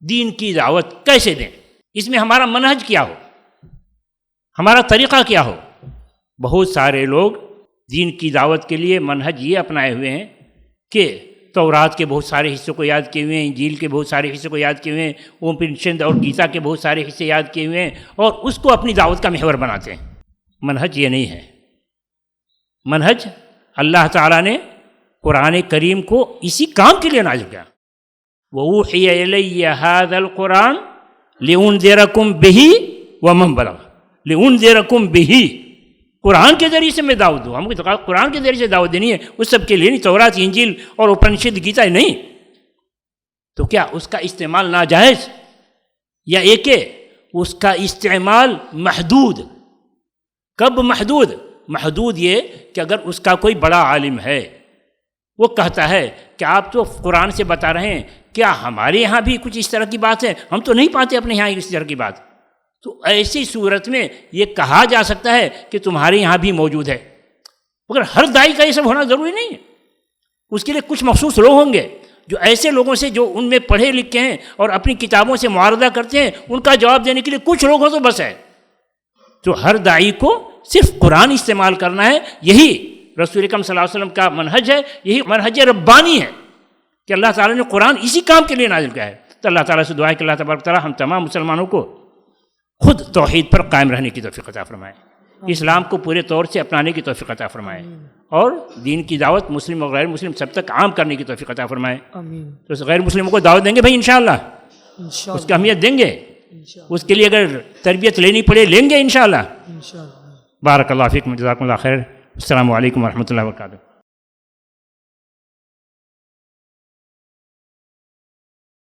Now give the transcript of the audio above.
دین کی دعوت کیسے دیں، اس میں ہمارا منہج کیا ہو، ہمارا طریقہ کیا ہو۔ بہت سارے لوگ دین کی دعوت کے لیے منہج یہ اپنائے ہوئے ہیں کہ تورات کے بہت سارے حصوں کو یاد کیے ہوئے ہیں، انجیل کے بہت سارے حصوں کو یاد کیے ہوئے ہیں، اوپنشد اور گیتا کے بہت سارے حصے یاد کیے ہوئے ہیں، اور اس کو اپنی دعوت کا محور بناتے ہیں۔ منہج یہ نہیں ہے۔ منہج اللہ تعالیٰ نے قرآن کریم کو اسی کام کے لیے نازل کیا۔ وَأُوحِيَ إِلَيَّ هَذَا الْقُرْآنُ لِأُنذِرَكُم بِهِ وَمَن بَلَغَ، لِأُنذِرَكُم بِهِ، قرآن کے ذریعے سے میں دعوت دوں۔ ہم کو قرآن کے ذریعے سے دعوت دینی ہے، اس سب کے لیے نہیں، تورات انجیل اور اوپنشد گیتا نہیں۔ تو کیا اس کا استعمال ناجائز، یا ایک اس کا استعمال محدود؟ کب محدود؟ محدود یہ کہ اگر اس کا کوئی بڑا عالم ہے، وہ کہتا ہے کہ آپ تو قرآن سے بتا رہے ہیں، کیا ہمارے یہاں بھی کچھ اس طرح کی بات ہے؟ ہم تو نہیں پاتے اپنے یہاں اس طرح کی بات۔ تو ایسی صورت میں یہ کہا جا سکتا ہے کہ تمہارے یہاں بھی موجود ہے، مگر ہر داعی کا یہ سب ہونا ضروری نہیں ہے۔ اس کے لیے کچھ مخصوص لوگ ہوں گے جو ایسے لوگوں سے جو ان میں پڑھے لکھے ہیں اور اپنی کتابوں سے معارضہ کرتے ہیں، ان کا جواب دینے کے لیے کچھ لوگ ہوں تو بس ہے۔ تو ہر داعی کو صرف قرآن استعمال کرنا ہے، یہی رسول اکرم صلی اللہ علیہ وسلم کا منہج ہے، یہی منہج ربانی ہے کہ اللہ تعالیٰ نے قرآن اسی کام کے لیے نازل کیا ہے۔ تو اللہ تعالیٰ سے دعا ہے کہ اللہ تبارک تعالیٰ ہم تمام مسلمانوں کو خود توحید پر قائم رہنے کی توفیق عطا فرمائے، اسلام کو پورے طور سے اپنانے کی توفیق عطا فرمائے، اور دین کی دعوت مسلم اور غیر مسلم سب تک عام کرنے کی توفیق عطا فرمائے۔ تو غیر مسلموں کو دعوت دیں گے بھائی انشاءاللہ، اس کی اہمیت دیں گے، اس کے لیے اگر تربیت لینی پڑے لیں گے انشاءاللہ۔ بارک اللہ فیکم، جزاکم اللہ خیر، السلام علیکم ورحمۃ اللہ وبرکاتہ۔